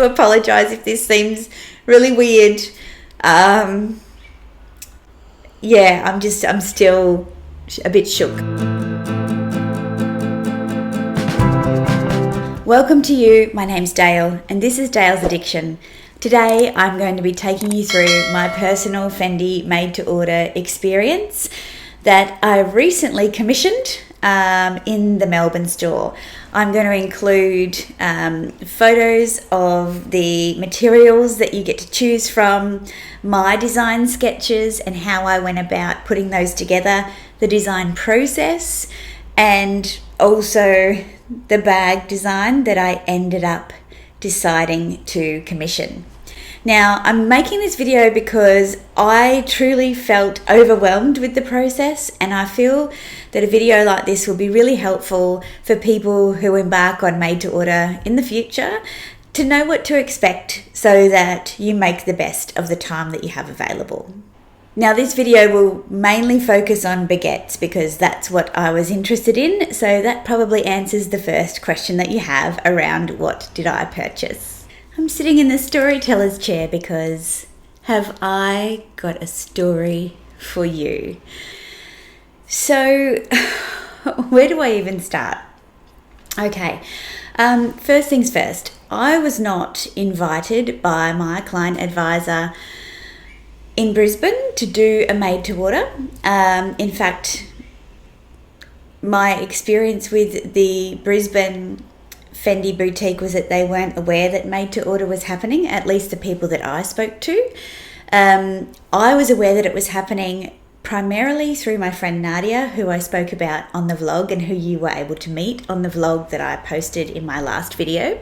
Apologize if this seems really weird. I'm still a bit shook. Welcome to you. My name's Dale, and this is Dale's Addiction. Today, I'm going to be taking you through my personal Fendi made-to-order experience that I recently commissioned in the Melbourne store. I'm going to include photos of the materials that you get to choose from, my design sketches and how I went about putting those together, the design process, and also the bag design that I ended up deciding to commission. Now, I'm making this video because I truly felt overwhelmed with the process, and I feel that a video like this will be really helpful for people who embark on made to order in the future to know what to expect so that you make the best of the time that you have available. Now, this video will mainly focus on baguettes because that's what I was interested in, so that probably answers the first question that you have around what did I purchase. I'm sitting in the storyteller's chair because have I got a story for you? So, where do I even start? Okay, first things first, I was not invited by my client advisor in Brisbane to do a made to order. In fact, my experience with the Brisbane Fendi boutique was that they weren't aware that made to order was happening, at least the people that I spoke to. I was aware that it was happening primarily through my friend Nadia, who I spoke about on the vlog and who you were able to meet on the vlog that I posted in my last video.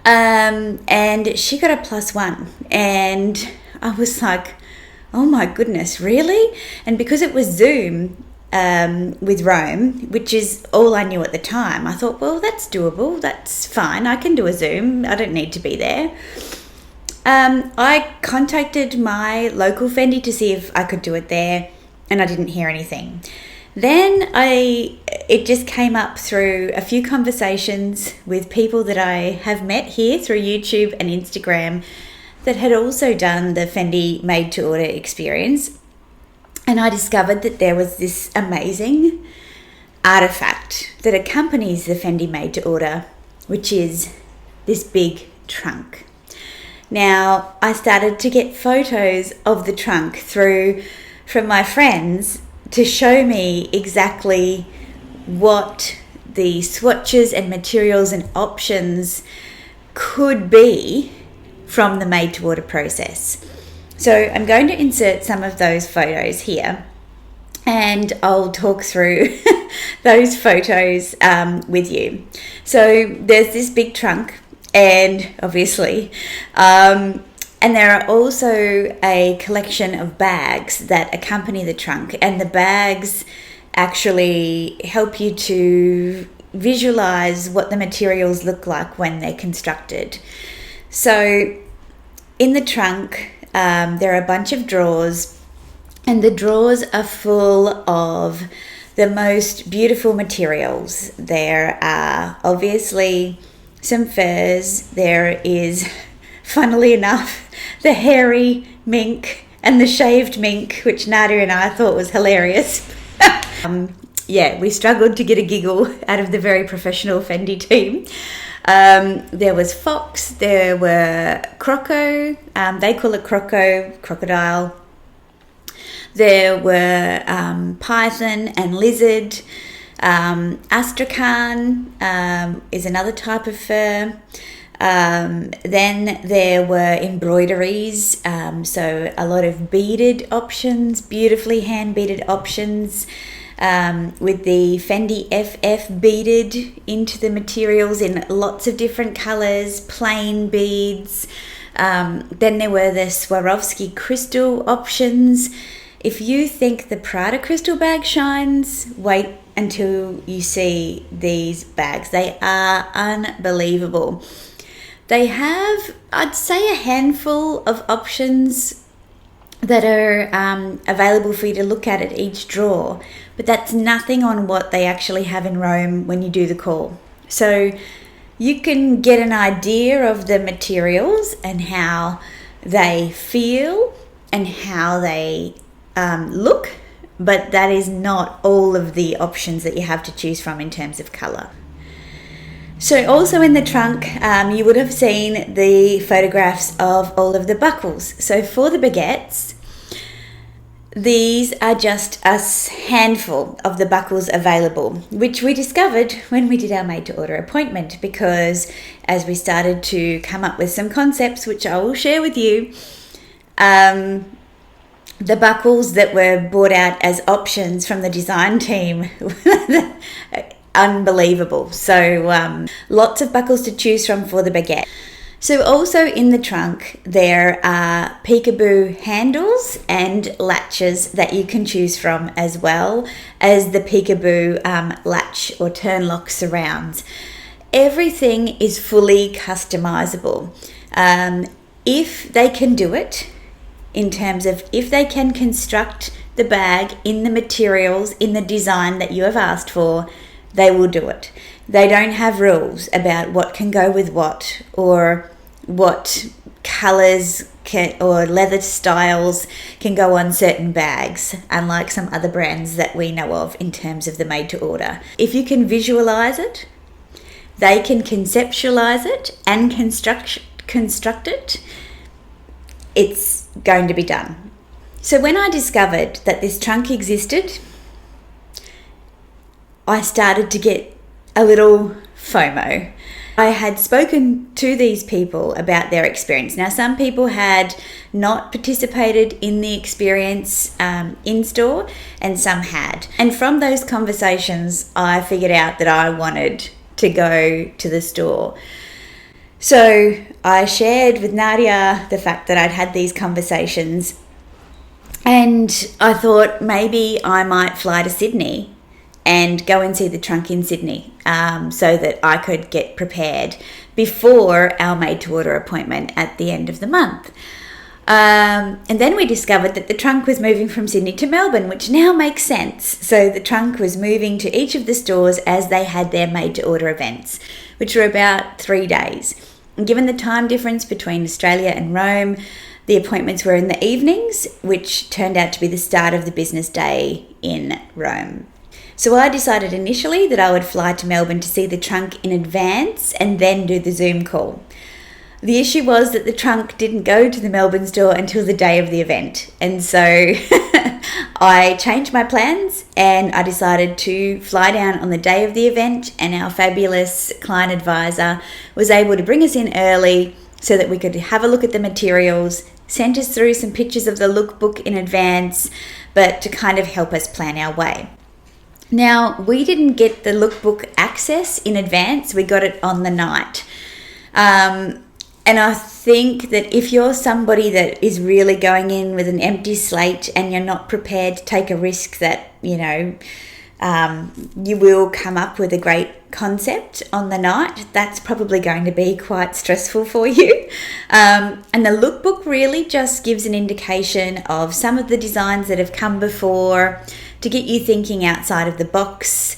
And she got a +1, and I was like, oh my goodness, really? And because it was Zoom with Rome, which is all I knew at the time, I thought, well, that's doable, that's fine, I can do a Zoom, I don't need to be there. I contacted my local Fendi to see if I could do it there, and I didn't hear anything. Then it just came up through a few conversations with people that I have met here through YouTube and Instagram that had also done the Fendi made to order experience. And I discovered that there was this amazing artifact that accompanies the Fendi made to order, which is this big trunk. Now, I started to get photos of the trunk from my friends to show me exactly what the swatches and materials and options could be from the made to order process. So I'm going to insert some of those photos here, and I'll talk through those photos with you. So there's this big trunk, and obviously, and there are also a collection of bags that accompany the trunk, and the bags actually help you to visualize what the materials look like when they're constructed. So in the trunk, there are a bunch of drawers, and the drawers are full of the most beautiful materials. There are obviously some furs. There is, funnily enough, the hairy mink and the shaved mink, which Nadia and I thought was hilarious. We struggled to get a giggle out of the very professional Fendi team. There was fox, there were croco, they call it crocodile. There were python and lizard. Astrakhan is another type of fur. Then there were embroideries, so a lot of beaded options, beautifully hand beaded options. With the Fendi FF beaded into the materials in lots of different colours, plain beads. Then there were the Swarovski crystal options. If you think the Prada crystal bag shines, wait until you see these bags. They are unbelievable. They have, I'd say, a handful of options that are available for you to look at each drawer, but that's nothing on what they actually have in Rome when you do the call. So You can get an idea of the materials and how they feel and how they look, but that is not all of the options that you have to choose from in terms of colour. So also in the trunk, you would have seen the photographs of all of the buckles. So for the baguettes, these are just a handful of the buckles available, which we discovered when we did our made-to-order appointment, because as we started to come up with some concepts, which I will share with you, the buckles that were brought out as options from the design team unbelievable. So lots of buckles to choose from for the baguette. So also in the trunk there are peekaboo handles and latches that you can choose from, as well as the peekaboo latch or turn lock surrounds. Everything is fully customizable. If they can do it, in terms of if they can construct the bag in the materials, in the design that you have asked for, they will do it. They don't have rules about what can go with what, or what colours or leather styles can go on certain bags, unlike some other brands that we know of in terms of the made to order. If you can visualise it, they can conceptualise it and construct it, it's going to be done. So when I discovered that this trunk existed, I started to get a little FOMO. I had spoken to these people about their experience. Now, some people had not participated in the experience in store, and some had. And from those conversations, I figured out that I wanted to go to the store. So I shared with Nadia the fact that I'd had these conversations, and I thought maybe I might fly to Sydney and go and see the trunk in Sydney, so that I could get prepared before our made-to-order appointment at the end of the month. And then we discovered that the trunk was moving from Sydney to Melbourne, which now makes sense. So the trunk was moving to each of the stores as they had their made-to-order events, which were about 3 days. And given the time difference between Australia and Rome, the appointments were in the evenings, which turned out to be the start of the business day in Rome. So I decided initially that I would fly to Melbourne to see the trunk in advance and then do the Zoom call. The issue was that the trunk didn't go to the Melbourne store until the day of the event. And so I changed my plans and I decided to fly down on the day of the event, and our fabulous client advisor was able to bring us in early so that we could have a look at the materials, sent us through some pictures of the lookbook in advance, but to kind of help us plan our way. Now, we didn't get the lookbook access in advance, we got it on the night. And I think that if you're somebody that is really going in with an empty slate and you're not prepared to take a risk that, you will come up with a great concept on the night, that's probably going to be quite stressful for you. And the lookbook really just gives an indication of some of the designs that have come before to get you thinking outside of the box.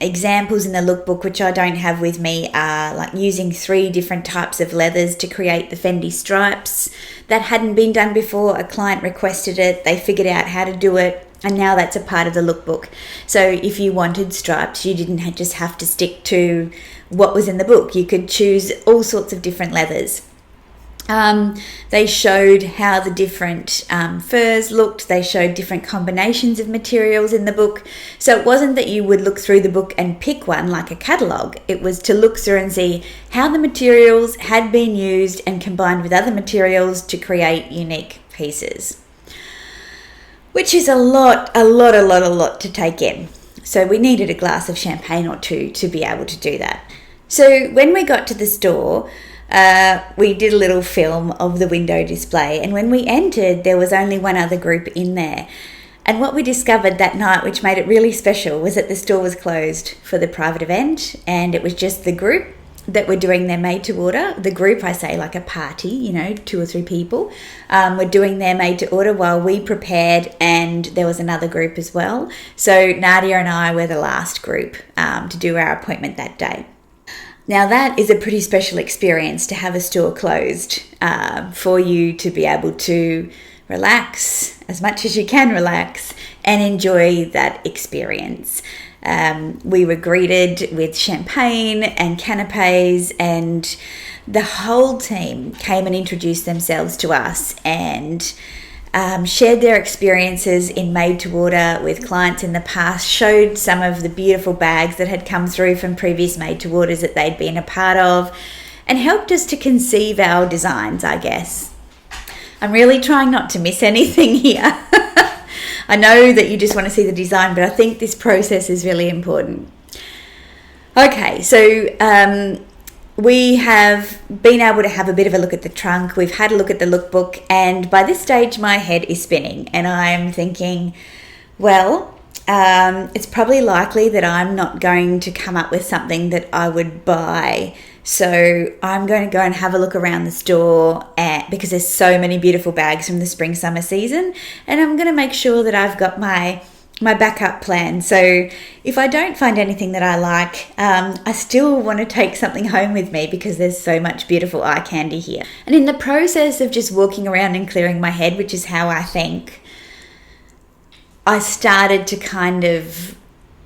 Examples in the lookbook, which I don't have with me, are like using 3 different types of leathers to create the Fendi stripes. That hadn't been done before. A client requested it, they figured out how to do it, and now that's a part of the lookbook. So if you wanted stripes, you didn't just have to stick to what was in the book. You could choose all sorts of different leathers. They showed how the different furs looked. They showed different combinations of materials in the book. So it wasn't that you would look through the book and pick one like a catalogue. It was to look through and see how the materials had been used and combined with other materials to create unique pieces, which is a lot to take in. So we needed a glass of champagne or 2 to be able to do that. So when we got to the store, we did a little film of the window display, and when we entered there was only one other group in there. And what we discovered that night, which made it really special, was that the store was closed for the private event, and it was just the group that were doing their made to order. The group, I say like a party, 2 or 3 people, were doing their made to order while we prepared, and there was another group as well. So Nadia and I were the last group to do our appointment that day. Now that is a pretty special experience, to have a store closed, for you to be able to relax as much as you can relax and enjoy that experience. We were greeted with champagne and canapes, and the whole team came and introduced themselves to us and shared their experiences in made to order with clients in the past, showed some of the beautiful bags that had come through from previous made to orders that they'd been a part of, and helped us to conceive our designs, I guess. I'm really trying not to miss anything here. I know that you just want to see the design, but I think this process is really important. Okay, so we have been able to have a bit of a look at the trunk. We've had a look at the lookbook, and by this stage my head is spinning and I'm thinking, well, it's probably likely that I'm not going to come up with something that I would buy. So I'm going to go and have a look around the store because there's so many beautiful bags from the spring summer season, and I'm going to make sure that I've got my backup plan. So if I don't find anything that I like, I still want to take something home with me because there's so much beautiful eye candy here. And in the process of just walking around and clearing my head, which is how I think, I started to kind of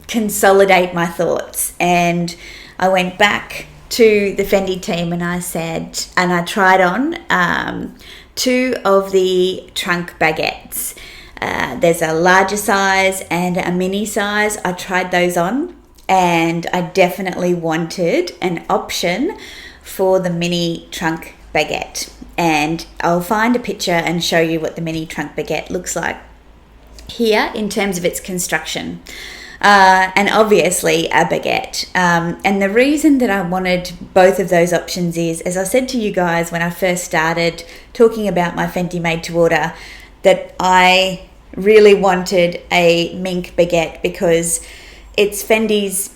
consolidate my thoughts, and I went back to the Fendi team and I said, and I tried on 2 of the trunk baguettes. There's a larger size and a mini size. I tried those on, and I definitely wanted an option for the mini trunk baguette. And I'll find a picture and show you what the mini trunk baguette looks like here in terms of its construction. And obviously a baguette. And the reason that I wanted both of those options is, as I said to you guys when I first started talking about my Fendi made to order, that I really wanted a mink baguette because it's Fendi's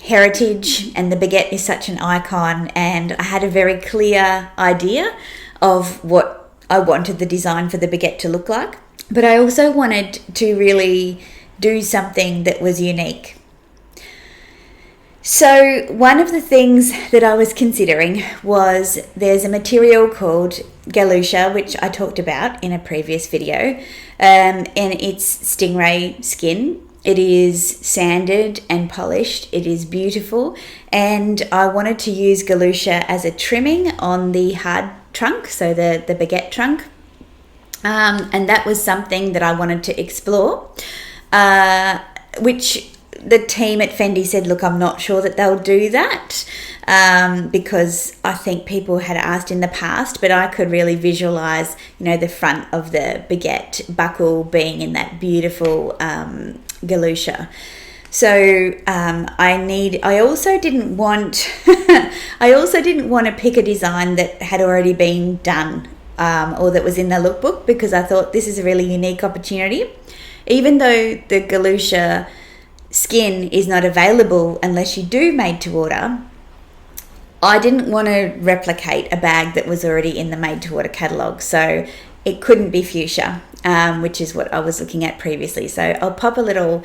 heritage and the baguette is such an icon, and I had a very clear idea of what I wanted the design for the baguette to look like. But I also wanted to really do something that was unique. So one of the things that I was considering was, there's a material called galusha, which I talked about in a previous video, and it's stingray skin. It is sanded and polished. It is beautiful, and I wanted to use galusha as a trimming on the hard trunk, so the baguette trunk, and that was something that I wanted to explore, which the team at Fendi said, look, I'm not sure that they'll do that, because I think people had asked in the past, but I could really visualize, the front of the baguette buckle being in that beautiful galusha. So I also didn't want to pick a design that had already been done, or that was in the lookbook, because I thought this is a really unique opportunity. Even though the galusha skin is not available unless you do made to order, I didn't want to replicate a bag that was already in the made to order catalogue, so it couldn't be fuchsia, which is what I was looking at previously. So I'll pop a little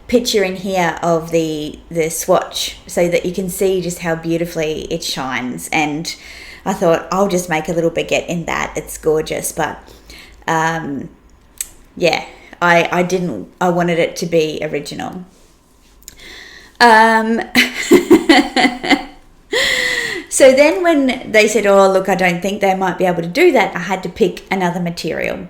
picture in here of the swatch so that you can see just how beautifully it shines, and I thought I'll just make a little baguette in that. It's gorgeous, but yeah, I wanted it to be original. So then when they said, oh, look, I don't think they might be able to do that, I had to pick another material.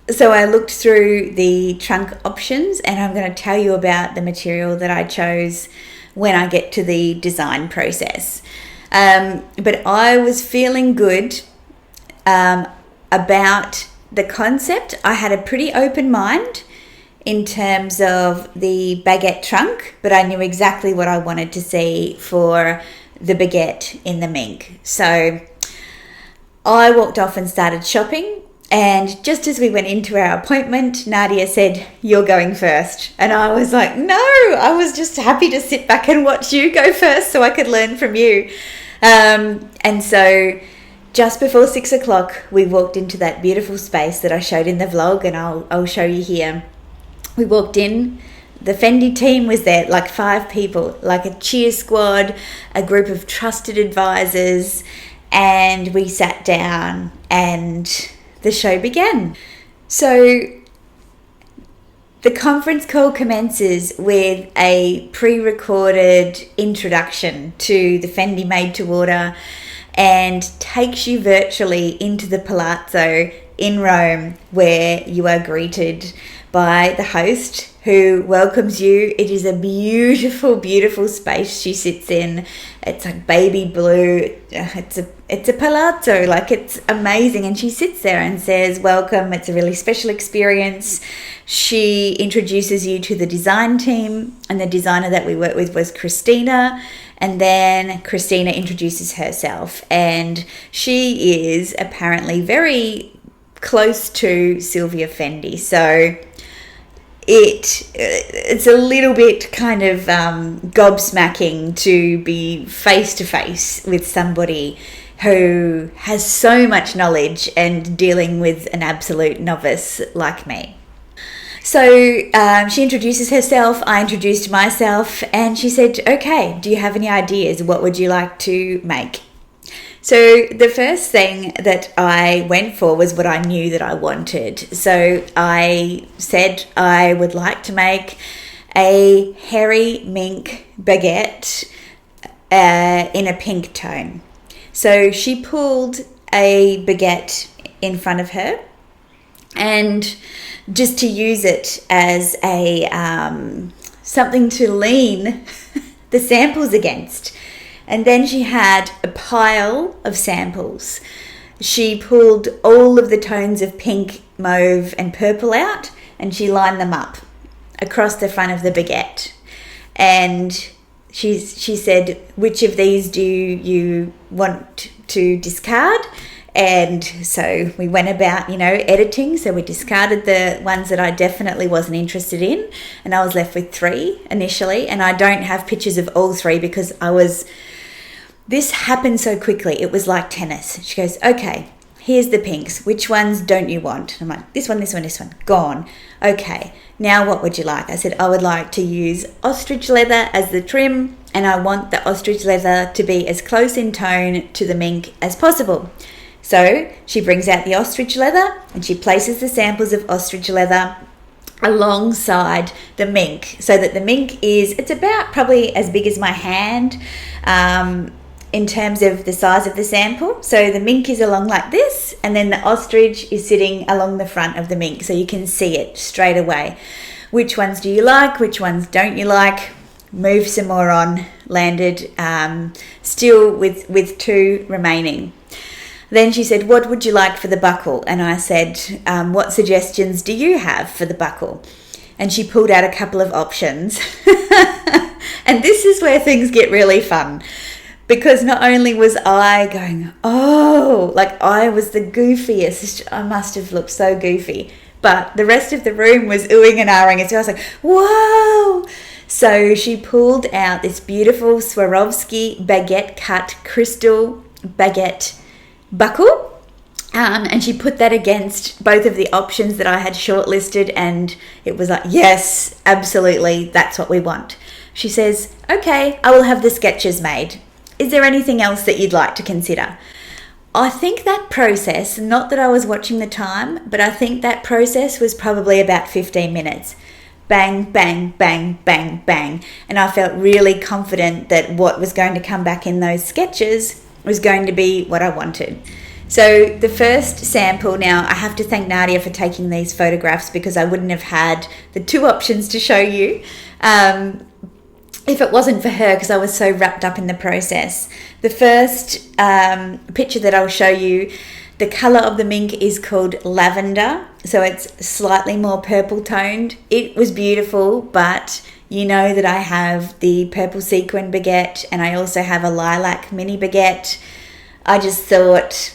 So I looked through the trunk options, and I'm going to tell you about the material that I chose when I get to the design process. But I was feeling good about the concept. I had a pretty open mind in terms of the baguette trunk, but I knew exactly what I wanted to see for the baguette in the mink. So I walked off and started shopping, and just as we went into our appointment, Nadia said, you're going first. And I was like, no, I was just happy to sit back and watch you go first so I could learn from you. And so just before 6 o'clock, we walked into that beautiful space that I showed in the vlog, and I'll show you here. We walked in, The Fendi team was there, like 5 people, like a cheer squad, a group of trusted advisors, and we sat down and the show began. So the conference call commences with a pre-recorded introduction to the Fendi made to order and takes you virtually into the palazzo in Rome, where you are greeted by the host who welcomes you. It is a beautiful, beautiful space she sits in. It's like baby blue. It's a palazzo, like it's amazing. And she sits there and says, welcome, it's a really special experience. She introduces you to the design team, and the designer that we worked with was Christina. And then Christina introduces herself, and she is apparently very close to Sylvia Fendi. So it's a little bit kind of gobsmacking to be face to face with somebody who has so much knowledge and dealing with an absolute novice like me. So she introduces herself, I introduced myself, and she said, okay, do you have any ideas? What would you like to make? So the first thing that I went for was what I knew that I wanted. So I said I would like to make a hairy mink baguette in a pink tone. So she pulled a baguette in front of her, and just to use it as a something to lean the samples against. And then she had a pile of samples. She pulled all of the tones of pink, mauve and purple out, and she lined them up across the front of the baguette. And she said, which of these do you want to discard? And so we went about, editing. So we discarded the ones that I definitely wasn't interested in. And I was left with 3 initially. And I don't have pictures of all 3 because this happened so quickly. It was like tennis. She goes, okay, here's the pinks. Which ones don't you want? I'm like, this one, this one, this one. Gone. Okay, now what would you like? I said, I would like to use ostrich leather as the trim. And I want the ostrich leather to be as close in tone to the mink as possible. So she brings out the ostrich leather and she places the samples of ostrich leather alongside the mink, so that the mink it's about probably as big as my hand in terms of the size of the sample. So the mink is along like this, and then the ostrich is sitting along the front of the mink, so you can see it straight away. Which ones do you like? Which ones don't you like? Move some more on, landed still with 2 remaining. Then she said, what would you like for the buckle? And I said, what suggestions do you have for the buckle? And she pulled out a couple of options. And this is where things get really fun. Because not only was I going, oh, like I was the goofiest. I must have looked so goofy. But the rest of the room was oohing and ahhing. And so I was like, whoa. So she pulled out this beautiful Swarovski baguette cut crystal baguette buckle, and she put that against both of the options that I had shortlisted, and it was like, yes, absolutely, that's what we want. She says, okay, I will have the sketches made. Is there anything else that you'd like to consider? I think that process, not that I was watching the time, but I think that process was probably about 15 minutes. Bang, bang, bang, bang, bang. And I felt really confident that what was going to come back in those sketches was going to be what I wanted. So the first sample, now I have to thank Nadia for taking these photographs, because I wouldn't have had the 2 options to show you if it wasn't for her, because I was so wrapped up in the process. The first picture that I'll show you, the colour of the mink is called lavender, so it's slightly more purple toned. It was beautiful, but you know that I have the purple sequin baguette, and I also have a lilac mini baguette. I just thought,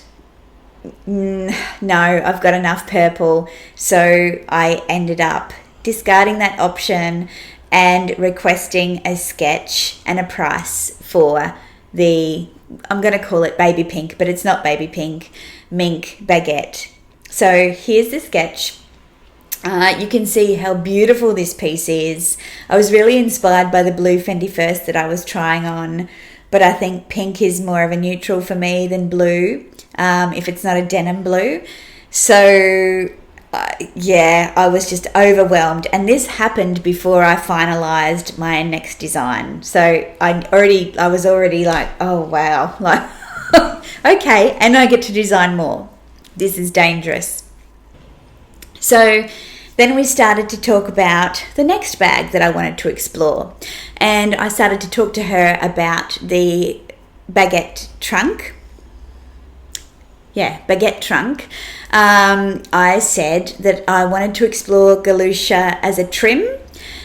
no, I've got enough purple. So I ended up discarding that option and requesting a sketch and a price for the, I'm going to call it baby pink, but it's not baby pink, mink baguette. So here's the sketch. You can see how beautiful this piece is. I was really inspired by the blue Fendi first that I was trying on, but I think pink is more of a neutral for me than blue, if it's not a denim blue. So yeah, I was just overwhelmed, and this happened before I finalized my next design. So I was already like, oh wow, like okay, and I get to design more. This is dangerous. So then we started to talk about the next bag that I wanted to explore, and I started to talk to her about the baguette trunk. Yeah, baguette trunk. I said that I wanted to explore galusha as a trim,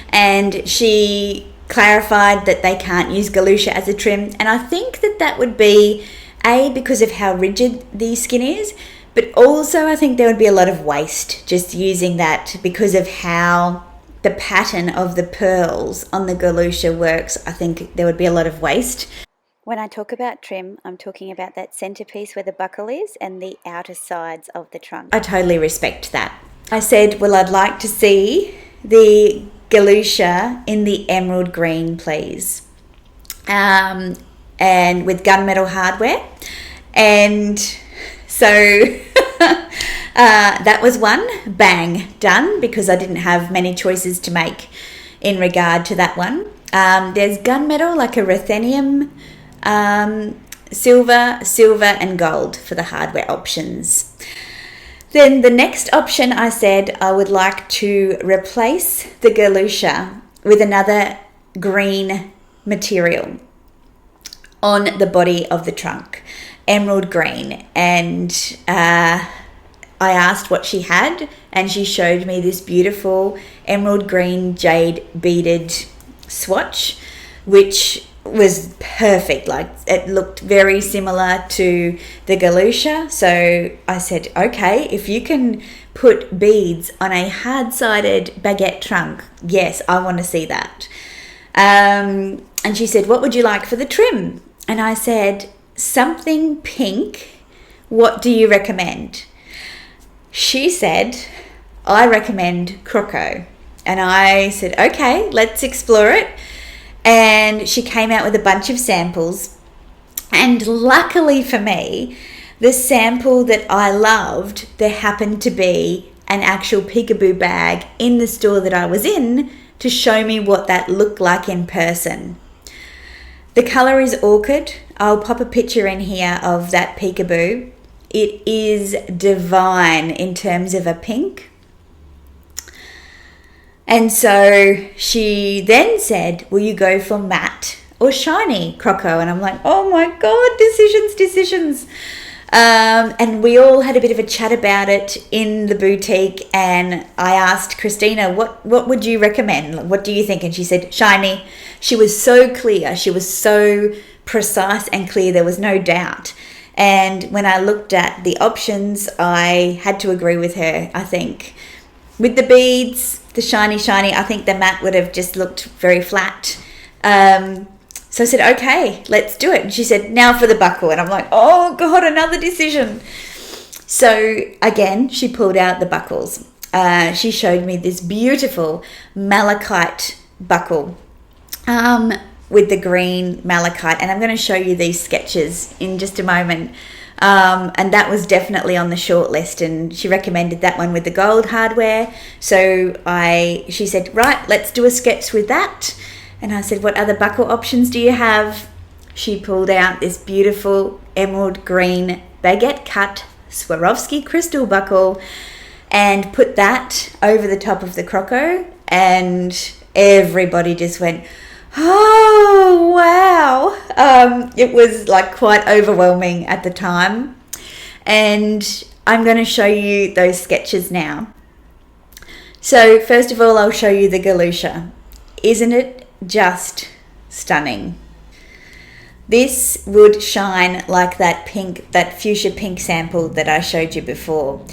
and she clarified that they can't use galusha as a trim, and I think that would be because of how rigid the skin is, but also I think there would be a lot of waste just using that because of how the pattern of the pearls on the galusha works. I think there would be a lot of waste. When I talk about trim, I'm talking about that centerpiece where the buckle is and the outer sides of the trunk. I totally respect that. I said, well, I'd like to see the galusha in the emerald green, please. And with gunmetal hardware. And so that was one. Bang, done, because I didn't have many choices to make in regard to that one. There's gunmetal, like a ruthenium, silver and gold for the hardware options. Then the next option, I said I would like to replace the galusha with another green material on the body of the trunk, emerald green. And I asked what she had, and she showed me this beautiful emerald green jade beaded swatch, which was perfect. Like, it looked very similar to the galusha. So I said, okay, if you can put beads on a hard-sided baguette trunk, yes, I want to see that. And she said, what would you like for the trim? And I said, something pink. What do you recommend? She said, I recommend croco. And I said, okay, let's explore it. And she came out with a bunch of samples. And luckily for me, the sample that I loved, there happened to be an actual peekaboo bag in the store that I was in to show me what that looked like in person. The colour is orchid. I'll pop a picture in here of that peekaboo. It is divine in terms of a pink. And so she then said, will you go for matte or shiny croco? And I'm like, oh my God, decisions. And we all had a bit of a chat about it in the boutique, and I asked Christina, what would you recommend? What do you think? And she said, shiny. She was so clear. She was so precise and clear. There was no doubt. And when I looked at the options, I had to agree with her, I think. With the beads, the shiny, I think the matte would have just looked very flat. So I said, okay, let's do it. And she said, now for the buckle. And I'm like, oh God, another decision. So again, she pulled out the buckles. She showed me this beautiful malachite buckle with the green malachite. And I'm going to show you these sketches in just a moment. And that was definitely on the short list, and she recommended that one with the gold hardware. So she said, right, let's do a sketch with that. And I said, what other buckle options do you have? She pulled out this beautiful emerald green baguette cut Swarovski crystal buckle and put that over the top of the croco, and everybody just went, oh wow. It was like quite overwhelming at the time, and I'm going to show you those sketches now. So first of all, I'll show you the galusha. Isn't it just stunning? This would shine like that pink, that fuchsia pink sample that I showed you before.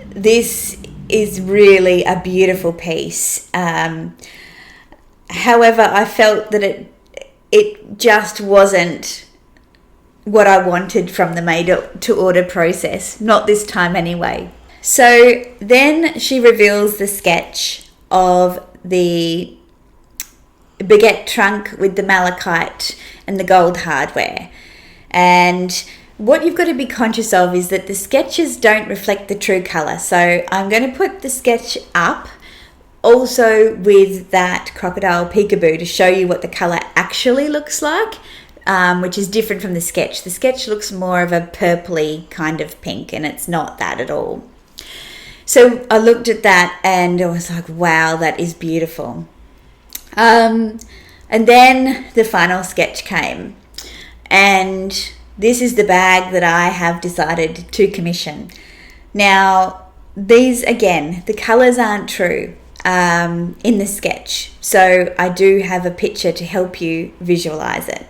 This is really a beautiful piece. However, I felt that it just wasn't what I wanted from the made to order process, not this time anyway. So then she reveals the sketch of the baguette trunk with the malachite and the gold hardware. And what you've got to be conscious of is that the sketches don't reflect the true colour. So I'm going to put the sketch up also with that crocodile peekaboo to show you what the colour actually looks like, which is different from the sketch. The sketch looks more of a purpley kind of pink, and it's not that at all. So I looked at that and I was like, wow, that is beautiful. And then the final sketch came, and this is the bag that I have decided to commission. Now, these, again, the colours aren't true in the sketch, so I do have a picture to help you visualise it.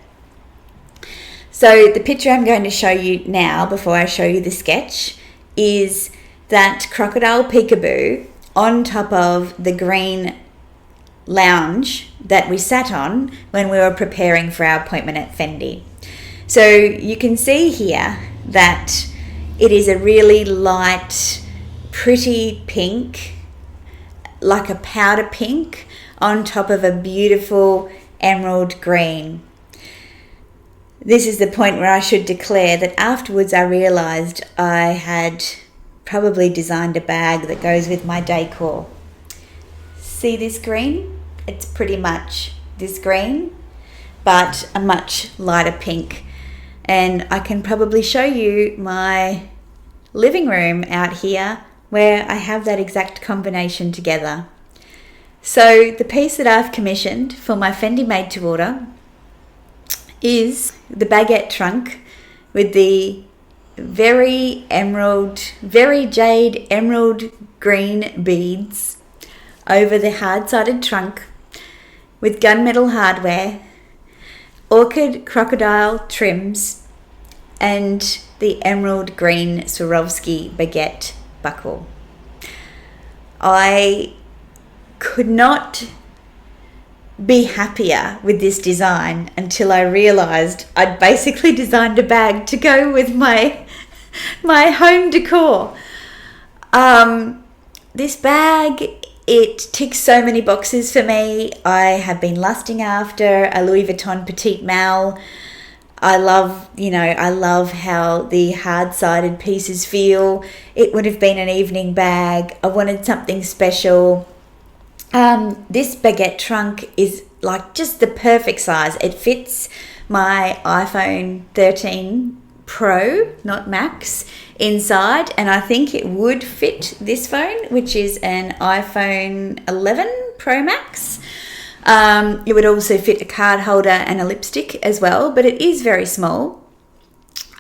So the picture I'm going to show you now, before I show you the sketch, is that crocodile peekaboo on top of the green lounge that we sat on when we were preparing for our appointment at Fendi. So you can see here that it is a really light, pretty pink, like a powder pink, on top of a beautiful emerald green. This is the point where I should declare that afterwards I realised I had probably designed a bag that goes with my decor. See this green? It's pretty much this green, but a much lighter pink. And I can probably show you my living room out here where I have that exact combination together. So the piece that I've commissioned for my Fendi made to order is the baguette trunk with the very jade emerald green beads over the hard-sided trunk with gunmetal hardware, orchid crocodile trims, and the emerald green Swarovski baguette buckle. I could not be happier with this design until I realised I'd basically designed a bag to go with my home decor. This bag, it ticks so many boxes for me. I have been lusting after a Louis Vuitton Petite Mal. I love how the hard-sided pieces feel. It would have been an evening bag. I wanted something special. This baguette trunk is like just the perfect size. It fits my iPhone 13 Pro, not Max, inside, and I think it would fit this phone, which is an iPhone 11 Pro Max. It would also fit a card holder and a lipstick as well, but it is very small.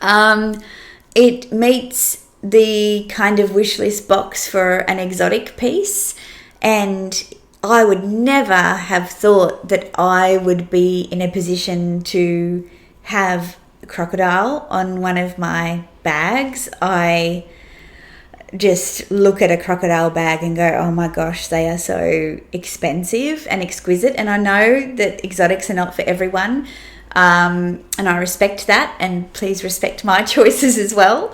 It meets the kind of wish list box for an exotic piece, and I would never have thought that I would be in a position to have a crocodile on one of my bags. I just look at a crocodile bag and go, oh my gosh, they are so expensive and exquisite. And I know that exotics are not for everyone, and I respect that, and please respect my choices as well.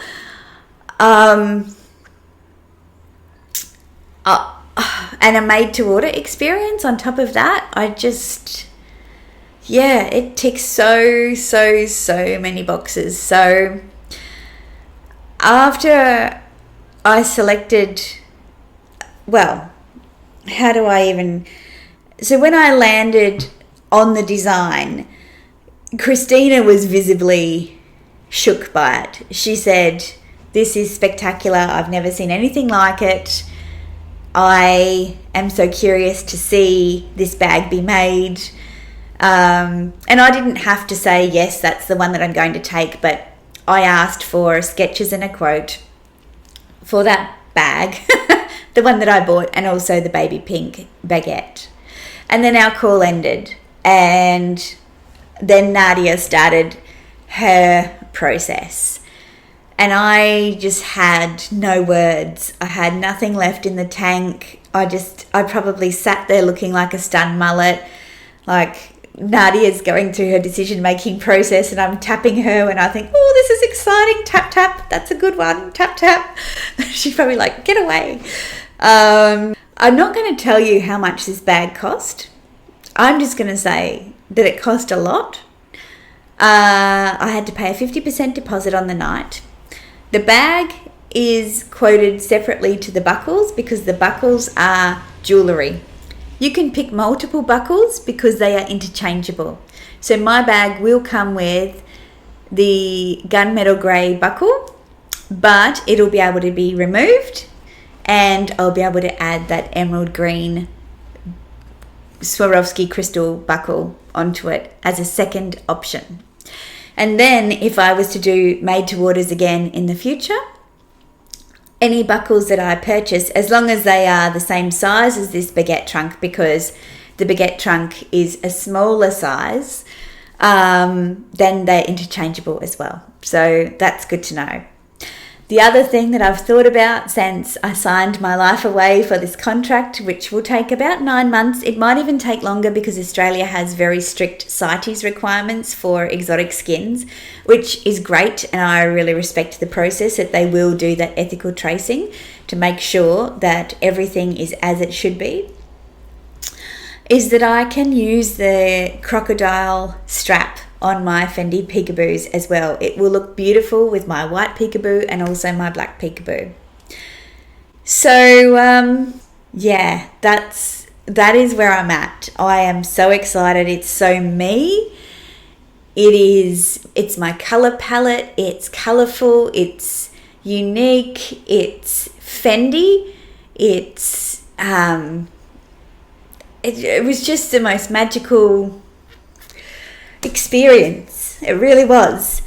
And a made-to-order experience on top of that, it ticks so many boxes. So after I selected, so when I landed on the design, Christina was visibly shook by it. She said, "This is spectacular. I've never seen anything like it. I am so curious to see this bag be made." And I didn't have to say, yes, that's the one that I'm going to take, but I asked for sketches and a quote for that bag, the one that I bought, and also the baby pink baguette. And then our call ended, and then Nadia started her process. And I just had no words. I had nothing left in the tank. I probably sat there looking like a stunned mullet, like Nadia's going through her decision-making process and I'm tapping her and I think, oh, this is exciting. Tap, tap. That's a good one. Tap, tap. She's probably like, get away. I'm not going to tell you how much this bag cost. I'm just going to say that it cost a lot. I had to pay a 50% deposit on the night. The bag is quoted separately to the buckles because the buckles are jewellery. You can pick multiple buckles because they are interchangeable. So my bag will come with the gunmetal grey buckle, but it'll be able to be removed and I'll be able to add that emerald green Swarovski crystal buckle onto it as a second option. And then if I was to do made to orders again in the future, any buckles that I purchase, as long as they are the same size as this baguette trunk, because the baguette trunk is a smaller size, then they're interchangeable as well. So that's good to know. The other thing that I've thought about since I signed my life away for this contract, which will take about 9 months, it might even take longer because Australia has very strict CITES requirements for exotic skins, which is great, and I really respect the process that they will do that ethical tracing to make sure that everything is as it should be, is that I can use the crocodile strap on my Fendi peekaboos as well. It will look beautiful with my white peekaboo and also my black peekaboo. So yeah, that is where I'm at. I am so excited. It's so me. It's my color palette. It's colorful. It's unique. It's Fendi. It was just the most magical experience. It really was.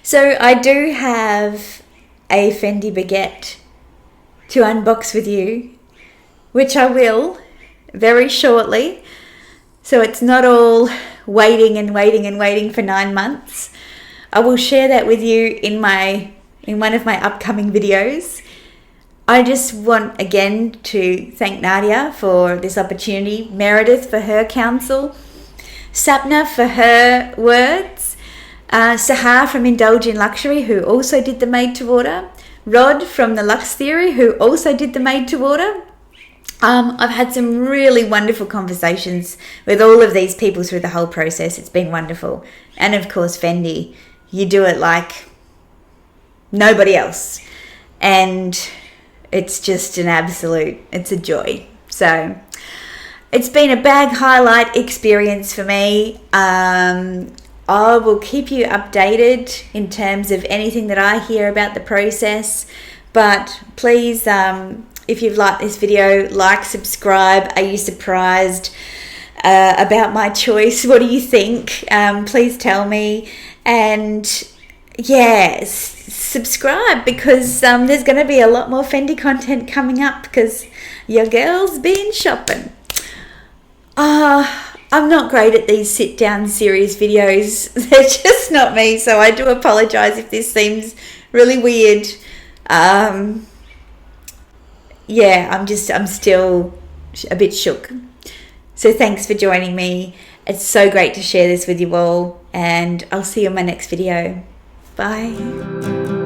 So I do have a Fendi baguette to unbox with you, which I will very shortly. So it's not all waiting and waiting and waiting for 9 months. I will share that with you in one of my upcoming videos. I just want again to thank Nadia for this opportunity, Meredith for her counsel, Sapna for her words, Sahar from Indulge in Luxury, who also did the made to order, Rod from the Lux Theory, who also did the made to order. I've had some really wonderful conversations with all of these people through the whole process. It's been wonderful. And of course, Fendi, you do it like nobody else. And it's just it's a joy. So it's been a bag highlight experience for me. I will keep you updated in terms of anything that I hear about the process. But please, if you've liked this video, like, subscribe. Are you surprised about my choice? What do you think? Please tell me. And yes, subscribe because there's going to be a lot more Fendi content coming up because your girl's been shopping. I'm not great at these sit-down serious videos. They're just not me, so I do apologise if this seems really weird. Yeah, I'm still a bit shook. So thanks for joining me. It's so great to share this with you all, and I'll see you in my next video. Bye.